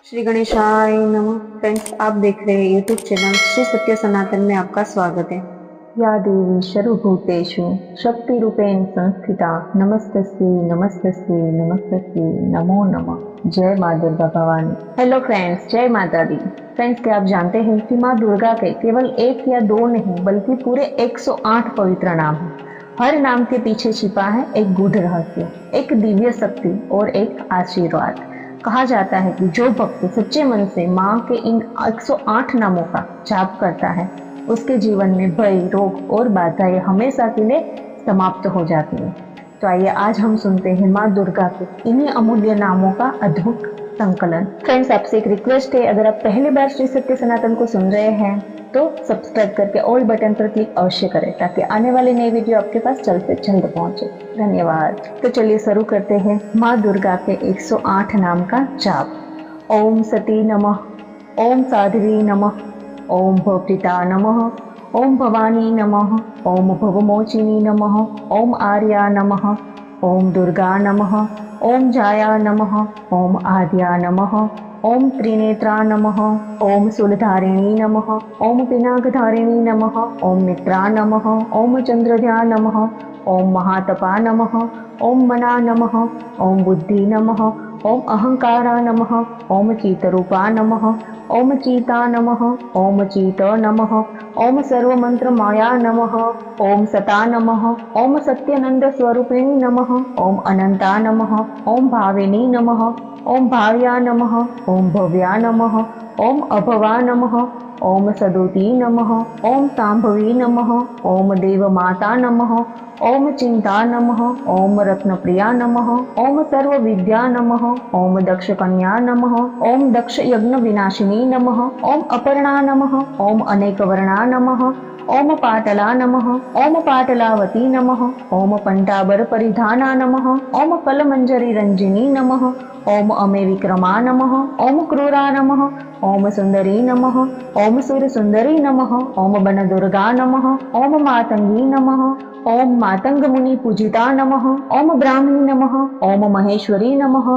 श्री गणेशाय नमः। फ्रेंड्स, आप देख रहे हैं यूट्यूब चैनल श्री सत्य सनातन में आपका स्वागत है। या देवी सर्वभूतेषु शक्तिरूपेण संस्थिता नमस्तस्यै नमस्तस्यै नमस्तस्यै नमो नमः। जय माँ दुर्गा भवानी। हेलो फ्रेंड्स, जय माता दी। फ्रेंड्स, क्या आप जानते हैं कि माँ दुर्गा के केवल एक या दो नहीं बल्कि पूरे 108 पवित्र नाम हैं। हर नाम के पीछे छिपा है एक गूढ़ रहस्य, एक दिव्य शक्ति और एक आशीर्वाद। कहा जाता है कि जो भक्त सच्चे मन से माँ के इन 108 नामों का जाप करता है उसके जीवन में भय, रोग और बाधाएं हमेशा के लिए समाप्त हो जाती है। तो आइए आज हम सुनते हैं माँ दुर्गा के इन्हीं अमूल्य नामों का अद्भुत संकलन। फ्रेंड्स, आपसे एक रिक्वेस्ट है, अगर आप पहली बार श्री सत्य सनातन को सुन रहे हैं तो सब्सक्राइब करके ऑल बटन पर क्लिक अवश्य करें ताकि आने वाली नई वीडियो आपके पास जल्द से जल्द पहुंचे। धन्यवाद। तो चलिए शुरू करते हैं माँ दुर्गा के 108 नाम का जाप। ओम सती नमः, ओम साध्वी नमः, ओम भवप्रीता नमः, ओम भवानी नमः, ओम भवमोचिनी नमः, ओम आर्या नमः, ओम दुर्गा नमः, ओम जाया नमः, ओम आद्या नमः, ओम त्रिनेत्रा नमः, ओम शूलधारिणी नमः, ओम पिनाकधारिणी नमः, ओम मित्रा नमः, ओम चंद्रध्या नमः, ओम महातपा नमः, ओम मना नमः, ओम बुद्धि नमः, ओम अहंकारा नमः, ओम चीतरूपा नमः, ओम चीता नमः, ओम चीत नमः, ओम सर्वमंत्र माया नमः, ओम सता नमः, ओम सत्यानंद स्वरूपिणी नमः, ओम अनंता नमः, ओम भाविनी नमः, ओम भाव्या नमः, ओम भव्या नमः, ओम अभवा नमः, ओम सदोती नमः, ओम सांभवी नमः, ओम देवमाता नमः, ओम चिंता नमः, ओम रत्नप्रिया नमः, ओम सर्वविद्या नमः, ओम दक्ष कन्या नमः, ओम दक्ष यज्ञ विनाशिनी नमः, ओम अपर्णा नमः, ओम अनेकवर्णा नमः, ओम पाटला नमः, ओम पाटलावती नमः, ओम पंटाबर परिधाना नमः, ओम कलमंजरी रंजिनी नमः, ओम अमे विक्रमा नमः, ओम क्रूरा नमः, ओम सुंदरी नमः, ओम सुर सुंदरी नमः, ओम बन दुर्गा नमः, ओम मातंगी नमः, ओम मातंग मुनि पूजिता नमः, ओम ब्राह्मी नमः, ओम महेश्वरी नमः,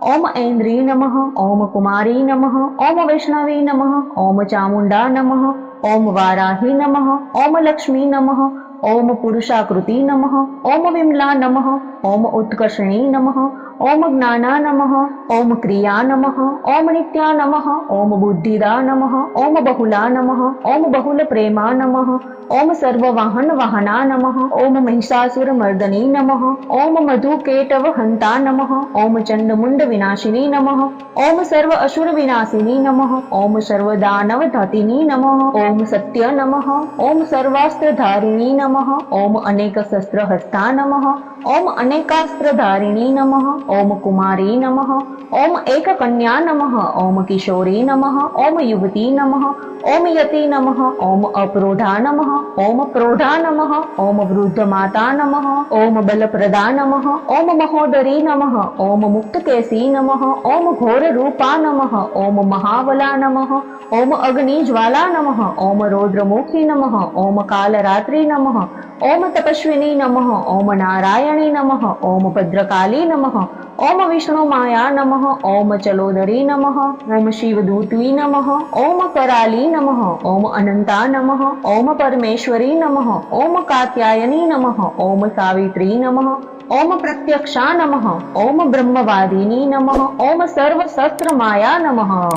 ओम ऐन्द्री नमः, ओम कुमारी नमः, ओम वैष्णवी नमः, ओम चामुंडा नमः, ओम वाराही नमः, ओम लक्ष्मी नमः, ओम पुरुषाकृति नमः, ओम विमला नमः, ओम उत्कर्षणी नमः, ओम ज्ञाना नमः, ओम क्रिया नमः, ओम नित्या नमः, ओम बुद्धिदा नमः, ओम बहुला नमः, ओम बहुल प्रेमा नमः, ओम सर्ववाहन वाहना नमः, ओम महिषासुर मर्दनी नमः, ओम मधुकेटव हंता नमः, ओम चंडमुंड विनाशिनी नमः, ओम सर्व असुर विनाशिनी नमः, ओम सर्वदानव धातिनी नमः, ओम सत्य नमः, ओम सर्वास्त्रधारिणी नमः, ओम अनेक शस्त्र हस्ता नमः, ओम अनेकास्त्रधारिणी नमः, ओम कुमारी नमः, ओम एक कन्या नमः, ओम किशोरी नमः, ओम युवती नमः, ओम यति नमः, ओम अप्रोढ़ा नमः, ओम प्रोढ़ा नमः, ओम वृद्ध माता नमः, ओम बलप्रदा नमः, ओम महोदरी नमः, ओम मुक्तकेशी नमः, ओम घोर रूपा नमः, ओम महाबला नमः, ओम अग्निज्वाला नमः, ओम रौद्रमुखी नमः, ओम कालरात्रि नमः, ओम तपस्विनी नमः, ओम नारायणी नमः, ओम भद्रकाली नमः, ओम विष्णु माया नमः, ओम चलोदरी नमः, ओम शिवदूती नमः, ओम कराली नमः, ओम अनंता नमः, ओम परमेश्वरी नमः, ओम कात्यायनी नमः, ओम सावित्री नमः, ओम प्रत्यक्षा नमः, ओम ब्रह्मवादिनी नमः, ओम सर्वशस्त्र माया नमः।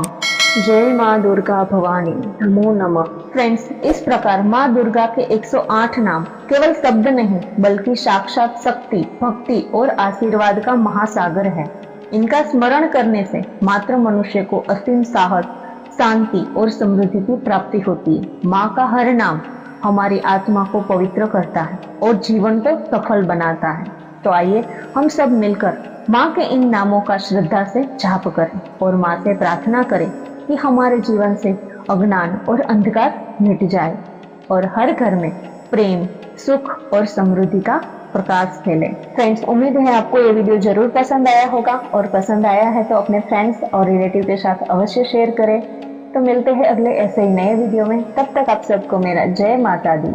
जय माँ दुर्गा भवानी, नमो नमः। फ्रेंड्स, इस प्रकार माँ दुर्गा के 108 नाम केवल शब्द नहीं बल्कि साक्षात शक्ति, भक्ति और आशीर्वाद का महासागर है। इनका स्मरण करने से मात्र मनुष्य को असीम साहस, शांति और समृद्धि की प्राप्ति होती है। माँ का हर नाम हमारी आत्मा को पवित्र करता है और जीवन को सफल बनाता है। तो आइए हम सब मिलकर माँ के इन नामों का श्रद्धा से जाप करें और माँ से प्रार्थना करें कि हमारे जीवन से अज्ञान और अंधकार मिट जाए और हर घर में प्रेम, सुख और समृद्धि का प्रकाश फैले। फ्रेंड्स, उम्मीद है आपको ये वीडियो जरूर पसंद आया होगा और पसंद आया है तो अपने फ्रेंड्स और रिलेटिव के साथ अवश्य शेयर करें। तो मिलते हैं अगले ऐसे ही नए वीडियो में। तब तक आप सबको मेरा जय माता दी।